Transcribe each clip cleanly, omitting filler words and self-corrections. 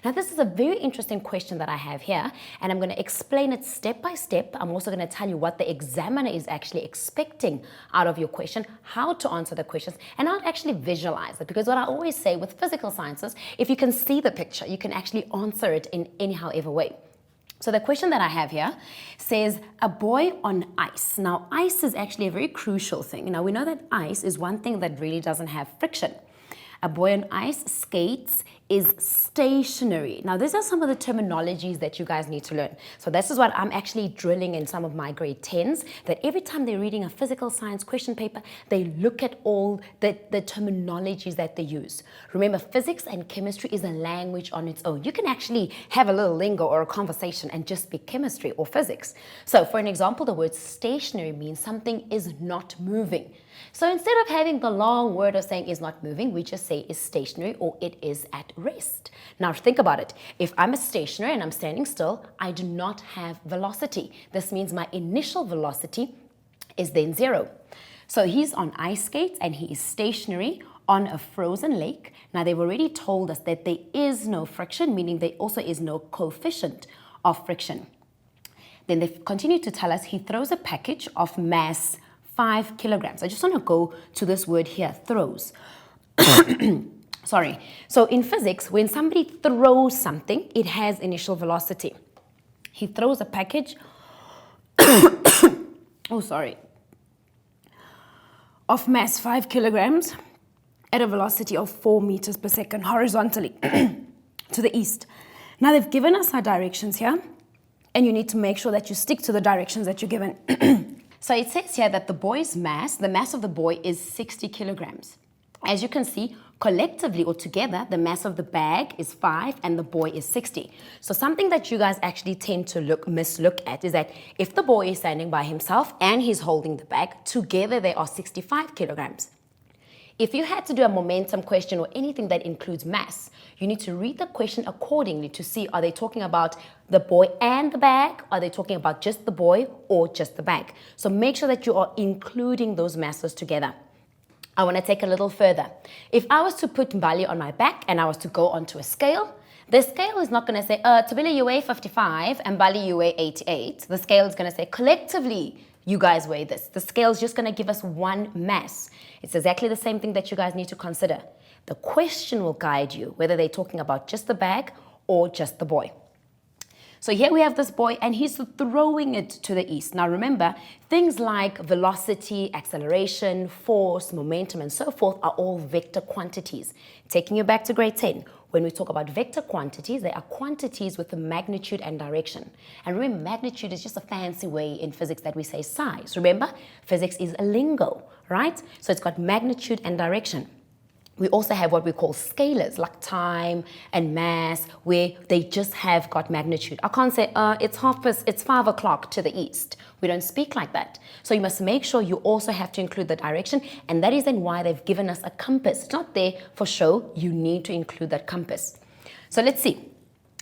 Now, this is a very interesting question that I have here, and I'm going to explain it step by step. I'm also going to tell you what the examiner is actually expecting out of your question, how to answer the questions, and how to actually visualize it. Because what I always say with physical sciences, if you can see the picture, you can actually answer it in any however way. So the question that I have here says, a boy on ice. Now, ice is actually a very crucial thing. Now, we know that ice is one thing that really doesn't have friction. A boy on ice skates is stationary. Now, these are some of the terminologies that you guys need to learn. So this is what I'm actually drilling in some of my grade 10s, that every time they're reading a physical science question paper, they look at all the terminologies that they use. Remember, physics and chemistry is a language on its own. You can actually have a little lingo or a conversation and just speak chemistry or physics. So for an example, the word stationary means something is not moving. So instead of having the long word of saying is not moving, we just say is stationary or it is at rest. Now think about it. If I'm a stationary and I'm standing still, I do not have velocity. This means my initial velocity is then 0. So he's on ice skates and he is stationary on a frozen lake. Now they've already told us that there is no friction, meaning there also is no coefficient of friction. Then they continue to tell us he throws a package of mass 5 kilograms. I just want to go to this word here, throws. Sorry. So in physics, when somebody throws something, it has initial velocity. He throws a package, of mass 5 kilograms at a velocity of 4 meters per second horizontally to the east. Now they've given us our directions here, and you need to make sure that you stick to the directions that you're given. So it says here that the boy's mass, the mass of the boy is 60 kilograms. As you can see, collectively or together, the mass of the bag is 5 and the boy is 60. So something that you guys actually tend to mislook at is that if the boy is standing by himself and he's holding the bag, together they are 65 kilograms. If you had to do a momentum question or anything that includes mass, you need to read the question accordingly to see, are they talking about the boy and the bag? Are they talking about just the boy or just the bag? So make sure that you are including those masses together. I want to take a little further. If I was to put Mbali on my back and I was to go onto a scale, the scale is not going to say, Tabila, you weigh 55 and Mbali, you weigh 88. The scale is going to say, collectively, you guys weigh this. The scale is just going to give us one mass. It's exactly the same thing that you guys need to consider. The question will guide you, whether they're talking about just the bag or just the boy. So here we have this boy and he's throwing it to the east. Now remember, things like velocity, acceleration, force, momentum, and so forth are all vector quantities. Taking you back to grade 10, when we talk about vector quantities, they are quantities with a magnitude and direction. And remember, magnitude is just a fancy way in physics that we say size. Remember, physics is a lingo, right? So it's got magnitude and direction. We also have what we call scalars, like time and mass, where they just have got magnitude. I can't say, it's 5 o'clock to the east. We don't speak like that. So you must make sure you also have to include the direction, and that is then why they've given us a compass. It's not there for show. You need to include that compass. So let's see.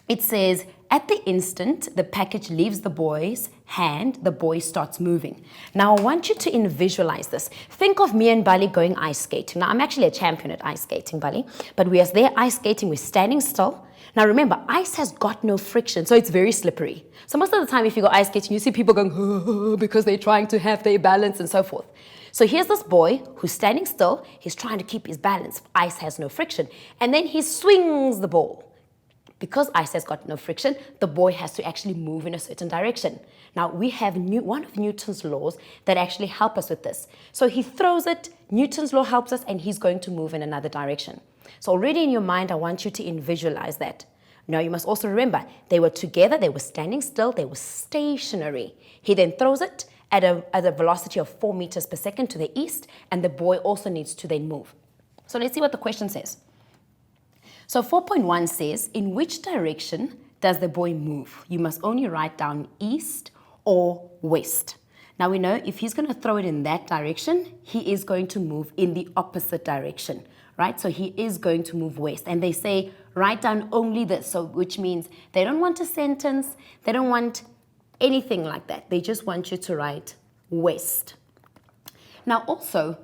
It says, at the instant the package leaves the boy's hand, the boy starts moving. Now, I want you to visualize this. Think of me and Bali going ice skating. Now, I'm actually a champion at ice skating, Bali, but we are there ice skating, we're standing still. Now, remember, ice has got no friction, so it's very slippery. So most of the time, if you go ice skating, you see people going, because they're trying to have their balance and so forth. So here's this boy who's standing still. He's trying to keep his balance. Ice has no friction. And then he swings the ball. Because ice has got no friction, the boy has to actually move in a certain direction. Now, we have one of Newton's laws that actually help us with this. So he throws it, Newton's law helps us, and he's going to move in another direction. So already in your mind, I want you to visualize that. Now, you must also remember, they were together, they were standing still, they were stationary. He then throws it at a velocity of 4 meters per second to the east, and the boy also needs to then move. So let's see what the question says. So 4.1 says, in which direction does the boy move? You must only write down east or west. Now we know if he's going to throw it in that direction, he is going to move in the opposite direction, right? So he is going to move west. And they say, write down only this, so which means they don't want a sentence, they don't want anything like that. They just want you to write west. Now also,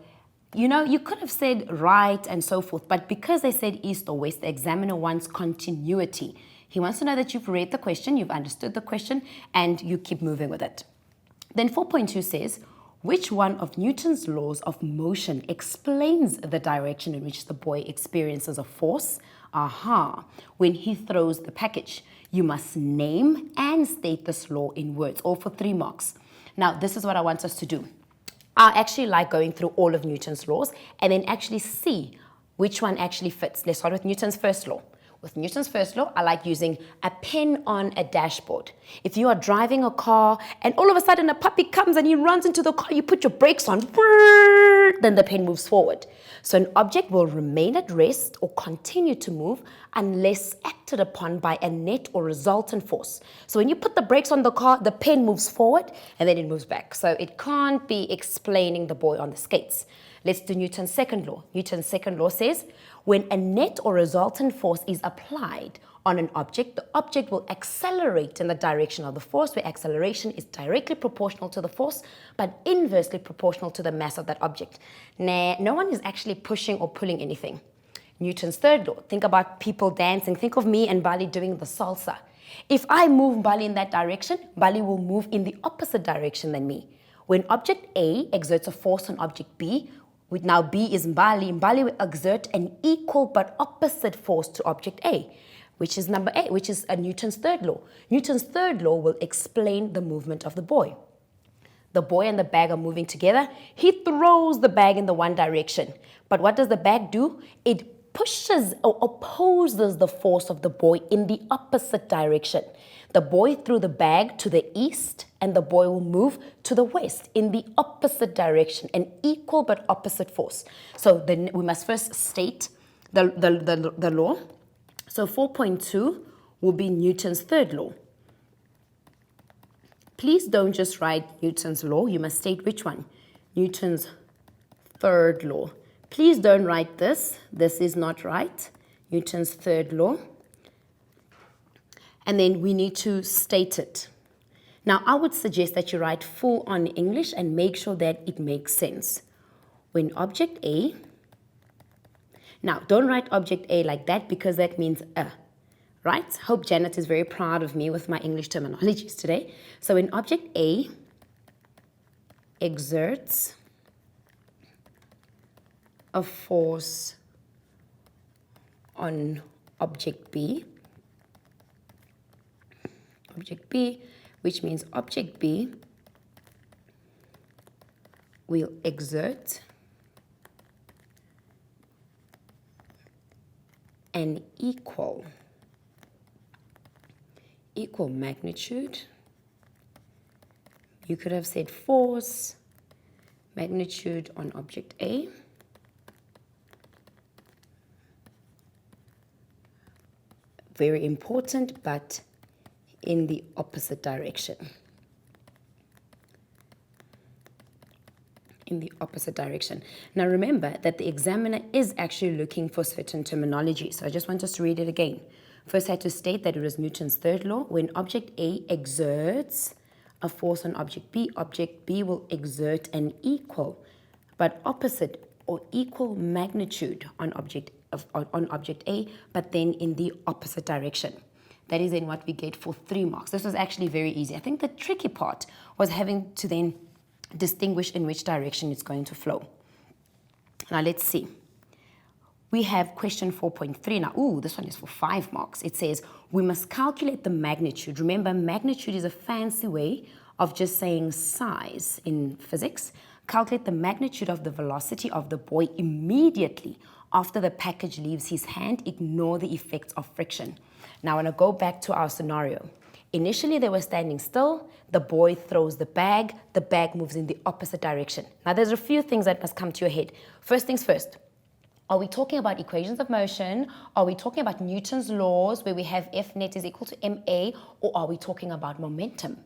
you know, you could have said right and so forth, but because they said east or west, the examiner wants continuity. He wants to know that you've read the question, you've understood the question, and you keep moving with it. Then 4.2 says, which one of Newton's laws of motion explains the direction in which the boy experiences a force? Aha, when he throws the package. You must name and state this law in words, all for 3 marks. Now, this is what I want us to do. I actually like going through all of Newton's laws and then actually see which one actually fits. Let's start with Newton's first law. With Newton's first law, I like using a pen on a dashboard. If you are driving a car and all of a sudden a puppy comes and he runs into the car, you put your brakes on, then the pen moves forward. So an object will remain at rest or continue to move unless acted upon by a net or resultant force. So when you put the brakes on the car, the pen moves forward and then it moves back. So it can't be explaining the boy on the skates. Let's do Newton's second law. Newton's second law says, when a net or resultant force is applied on an object, the object will accelerate in the direction of the force, where acceleration is directly proportional to the force, but inversely proportional to the mass of that object. Nah, no one is actually pushing or pulling anything. Newton's third law, think about people dancing. Think of me and Bali doing the salsa. If I move Bali in that direction, Bali will move in the opposite direction than me. When object A exerts a force on object B, with now B is Mbali, Mbali will exert an equal but opposite force to object A, which is number A, which is Newton's third law. Newton's third law will explain the movement of the boy. The boy and the bag are moving together. He throws the bag in the one direction. But what does the bag do? It pushes or opposes the force of the boy in the opposite direction. The boy threw the bag to the east and the boy will move to the west in the opposite direction, an equal but opposite force. So then we must first state the law. So 4.2 will be Newton's third law. Please don't just write Newton's law. You must state which one. Newton's third law. Please don't write this. This is not right. Newton's third law. And then we need to state it. Now, I would suggest that you write full on English and make sure that it makes sense. When object A, now don't write object A like that because that means right? Hope Janet is very proud of me with my English terminologies today. So when object A exerts a force on object B, which means object B will exert an equal magnitude. You could have said force, magnitude on object A. Very important, but in the opposite direction. In the opposite direction. Now remember that the examiner is actually looking for certain terminology. So I just want us to read it again. First I had to state that it was Newton's third law. When object A exerts a force on object B will exert an equal but opposite or equal magnitude on object A, but then in the opposite direction. That is then what we get for 3 marks. This was actually very easy. I think the tricky part was having to then distinguish in which direction it's going to flow. Now let's see. We have question 4.3 now. Ooh, this one is for 5 marks. It says, we must calculate the magnitude. Remember, magnitude is a fancy way of just saying size in physics. Calculate the magnitude of the velocity of the boy immediately after the package leaves his hand. Ignore the effects of friction. Now, I want to go back to our scenario. Initially, they were standing still. The boy throws the bag moves in the opposite direction. Now, there's a few things that must come to your head. First things first. Are we talking about equations of motion? Are we talking about Newton's laws where we have F net is equal to ma? Or are we talking about momentum,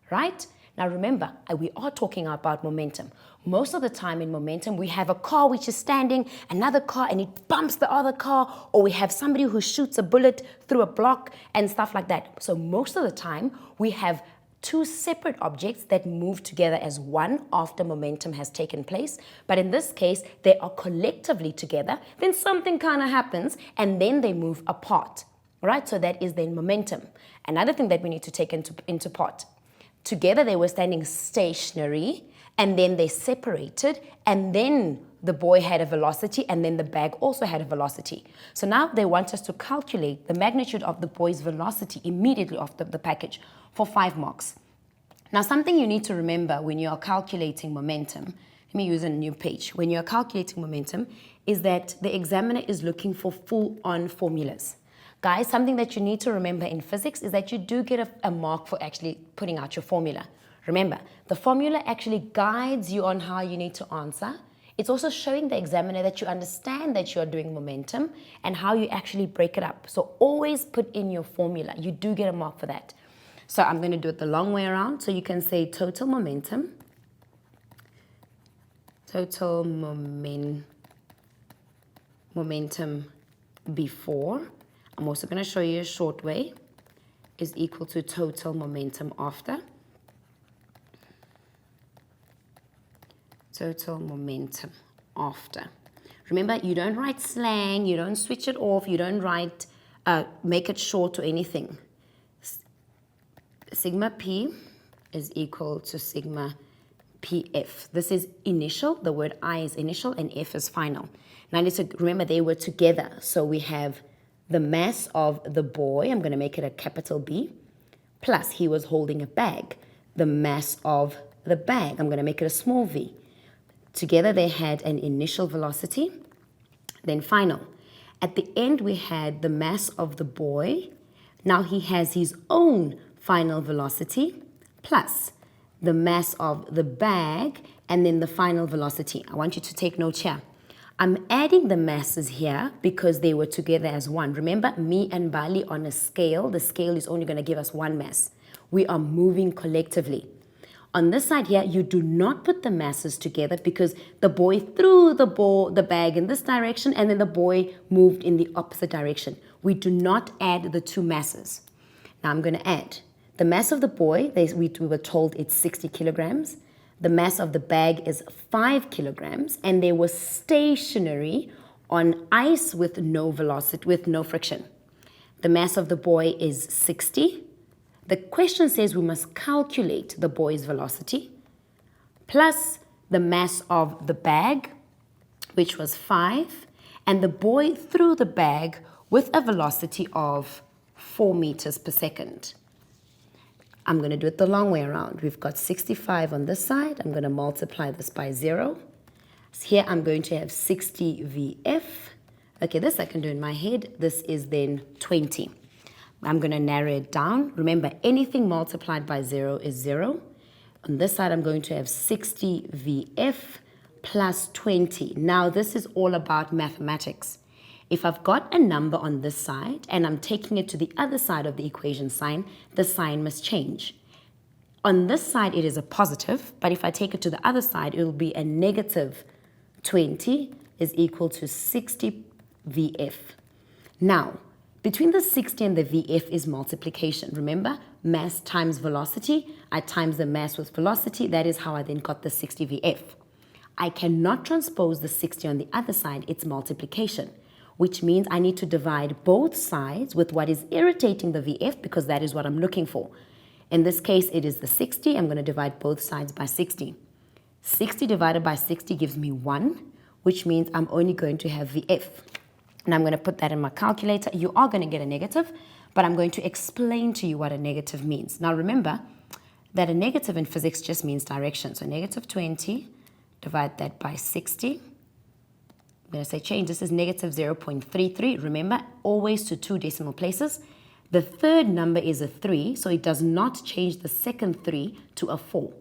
right? Now remember, we are talking about momentum. Most of the time in momentum, we have a car which is standing, another car, and it bumps the other car, or we have somebody who shoots a bullet through a block and stuff like that. So most of the time, we have two separate objects that move together as one after momentum has taken place. But in this case, they are collectively together. Then something kind of happens and then they move apart. Right? So that is then momentum. Another thing that we need to take into part. Together they were standing stationary and then they separated and then the boy had a velocity and then the bag also had a velocity. So now they want us to calculate the magnitude of the boy's velocity immediately after the package for 5 marks. Now something you need to remember when you are calculating momentum, let me use a new page. When you are calculating momentum is that the examiner is looking for full-on formulas. Guys, something that you need to remember in physics is that you do get a mark for actually putting out your formula. Remember, the formula actually guides you on how you need to answer. It's also showing the examiner that you understand that you are doing momentum and how you actually break it up. So always put in your formula. You do get a mark for that. So I'm going to do it the long way around. So you can say total momentum before. I'm also going to show you a short way is equal to total momentum after. Total momentum after. Remember, you don't write slang, you don't switch it off, you don't write, make it short or anything. Sigma P is equal to sigma PF. This is initial, the word I is initial and F is final. Now let's remember they were together, so we have the mass of the boy, I'm going to make it a capital B, plus he was holding a bag. The mass of the bag, I'm going to make it a small v. Together they had an initial velocity, then final. At the end we had the mass of the boy. Now he has his own final velocity, plus the mass of the bag, and then the final velocity. I want you to take note here. I'm adding the masses here because they were together as one. Remember, me and Bali on a scale, the scale is only going to give us one mass. We are moving collectively. On this side here, you do not put the masses together because the boy threw the bag in this direction and then the boy moved in the opposite direction. We do not add the two masses. Now I'm going to add. The mass of the boy, we were told it's 60 kilograms. The mass of the bag is 5 kilograms, and they were stationary on ice with no velocity, with no friction. The mass of the boy is 60. The question says we must calculate the boy's velocity plus the mass of the bag, which was 5, and the boy threw the bag with a velocity of 4 meters per second. I'm going to do it the long way around. We've got 65 on this side. I'm going to multiply this by 0. So here I'm going to have 60 VF. Okay, this I can do in my head. This is then 20. I'm going to narrow it down. Remember, anything multiplied by 0 is 0. On this side, I'm going to have 60 VF plus 20. Now, this is all about mathematics. If I've got a number on this side and I'm taking it to the other side of the equation sign, the sign must change. On this side, it is a positive, but if I take it to the other side, it will be a negative 20 is equal to 60 VF. Now, between the 60 and the VF is multiplication. Remember, mass times velocity. I times the mass with velocity. That is how I then got the 60 VF. I cannot transpose the 60 on the other side. It's multiplication, which means I need to divide both sides with what is irritating the VF because that is what I'm looking for. In this case, it is the 60. I'm going to divide both sides by 60. 60 divided by 60 gives me 1, which means I'm only going to have VF. And I'm going to put that in my calculator. You are going to get a negative, but I'm going to explain to you what a negative means. Now remember that a negative in physics just means direction. So negative 20, divide that by 60. I'm going to say change. This is negative 0.33. Remember, always to 2 decimal places. The third number is a 3, so it does not change the second 3 to a 4.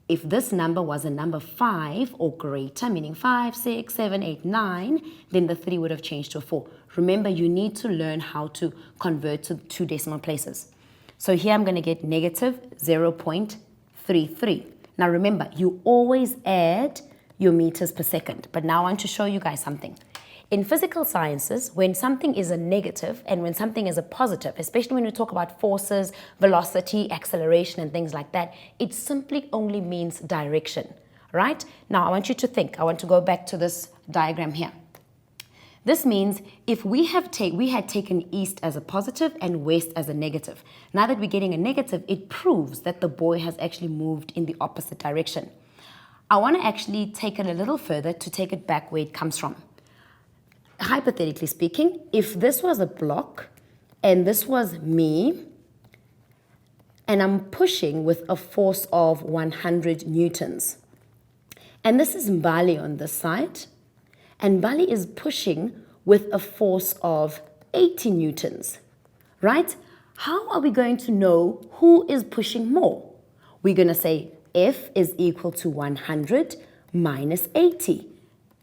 If this number was a number 5 or greater, meaning 5, 6, 7, 8, 9, then the 3 would have changed to a 4. Remember, you need to learn how to convert to 2 decimal places. So here I'm going to get negative 0.33. Now remember, you always add your meters per second. But now I want to show you guys something. In physical sciences, when something is a negative and when something is a positive, especially when we talk about forces, velocity, acceleration, and things like that, it simply only means direction, right? Now, I want you to think. I want to go back to this diagram here. This means if we had taken east as a positive and west as a negative. Now that we're getting a negative, it proves that the boy has actually moved in the opposite direction. I want to actually take it a little further to take it back where it comes from. Hypothetically speaking, if this was a block and this was me, and I'm pushing with a force of 100 newtons, and this is Mbali on this side, and Mbali is pushing with a force of 80 newtons, right? How are we going to know who is pushing more? We're going to say F is equal to 100 minus 80.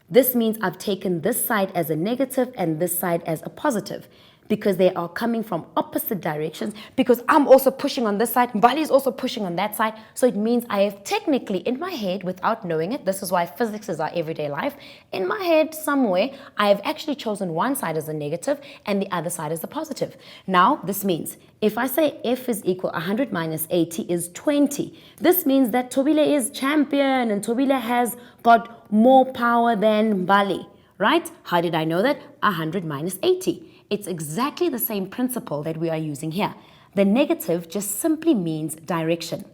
This means I've taken this side as a negative and this side as a positive because they are coming from opposite directions, because I'm also pushing on this side, Mbali is also pushing on that side. So it means I have technically in my head, without knowing it, this is why physics is our everyday life, in my head somewhere, I have actually chosen one side as a negative and the other side as a positive. Now, this means if I say F is equal 100 minus 80 is 20, this means that Tobile is champion and Tobile has got more power than Mbali, right? How did I know that? 100 minus 80. It's exactly the same principle that we are using here. The negative just simply means direction.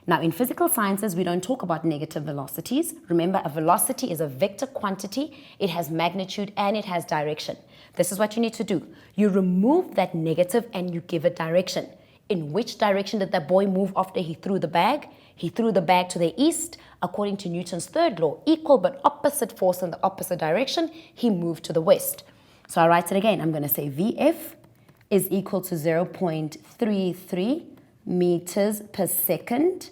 Now, in physical sciences, we don't talk about negative velocities. Remember, a velocity is a vector quantity. It has magnitude and it has direction. This is what you need to do. You remove that negative and you give it direction. In which direction did that boy move after he threw the bag? He threw the bag to the east. According to Newton's third law, equal but opposite force in the opposite direction, he moved to the west. So I write it again. I'm going to say VF is equal to 0.33 meters per second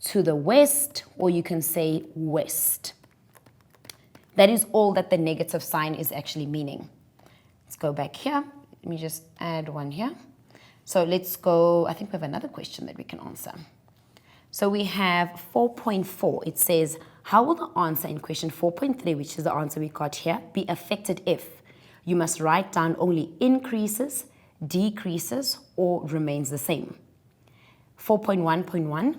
to the west, or you can say west. That is all that the negative sign is actually meaning. Let's go back here. Let me just add one here. So let's go, I think we have another question that we can answer. So we have 4.4. It says, how will the answer in question 4.3, which is the answer we got here, be affected if you must write down only increases, decreases, or remains the same? 4.1.1,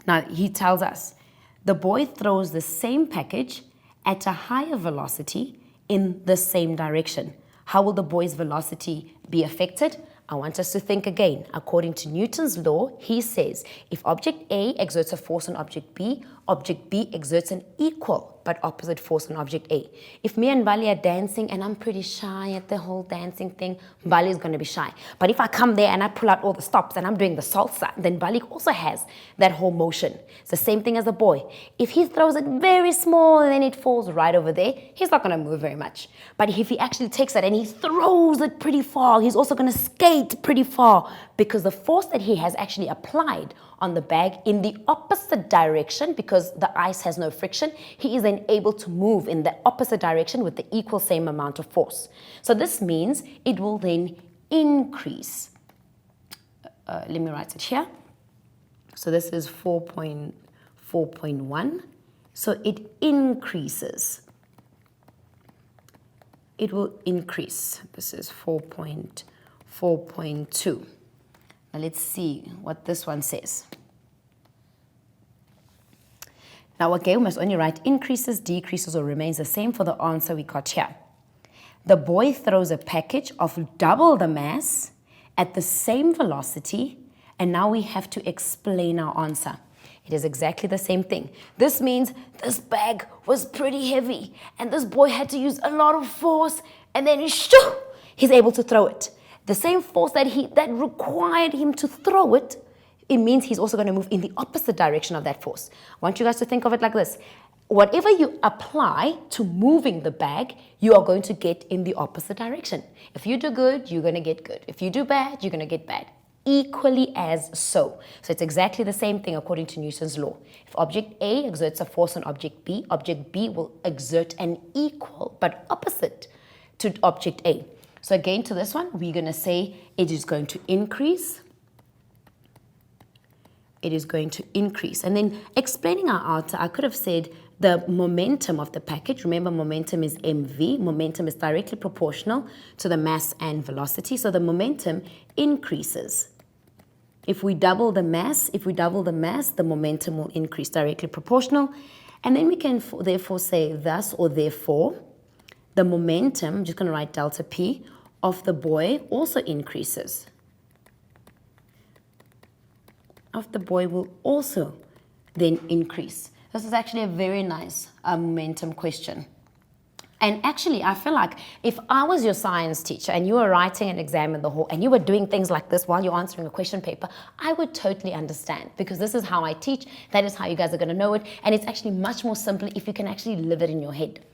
now he tells us, the boy throws the same package at a higher velocity in the same direction. How will the boy's velocity be affected? I want us to think again. According to Newton's law, he says, if object A exerts a force on object B exerts an equal but opposite force on object A. If me and Mbali are dancing and I'm pretty shy at the whole dancing thing, Mbali is going to be shy. But if I come there and I pull out all the stops and I'm doing the salsa, then Mbali also has that whole motion. It's the same thing as a boy. If he throws it very small and then it falls right over there, he's not going to move very much. But if he actually takes it and he throws it pretty far, he's also going to skate pretty far because the force that he has actually applied on the bag in the opposite direction, because the ice has no friction, he is then able to move in the opposite direction with the equal same amount of force. So this means it will then increase. Let me write it here. So this is 4.1. So it increases. It will increase. This is 4.2. Now let's see what this one says. Now again, we must only write increases, decreases, or remains the same for the answer we got here. The boy throws a package of double the mass at the same velocity, and now we have to explain our answer. It is exactly the same thing. This means this bag was pretty heavy, and this boy had to use a lot of force, and then he's able to throw it. The same force that required him to throw it, it means he's also going to move in the opposite direction of that force. I want you guys to think of it like this. Whatever you apply to moving the bag, you are going to get in the opposite direction. If you do good, you're going to get good. If you do bad, you're going to get bad. Equally as so. So it's exactly the same thing according to Newton's law. If object A exerts a force on object B will exert an equal but opposite to object A. So again, to this one, we're going to say it is going to increase. It is going to increase. And then explaining our answer, I could have said the momentum of the package, remember momentum is mv, momentum is directly proportional to the mass and velocity, so the momentum increases. If we double the mass, the momentum will increase, directly proportional. And then we can therefore say thus, or therefore, the momentum, I'm just going to write delta P, of the boy also increases. Of the boy will also then increase. This is actually a very nice momentum question. And actually, I feel like if I was your science teacher and you were writing an exam in the hall and you were doing things like this while you're answering a question paper, I would totally understand, because this is how I teach. That is how you guys are going to know it. And it's actually much more simpler if you can actually live it in your head.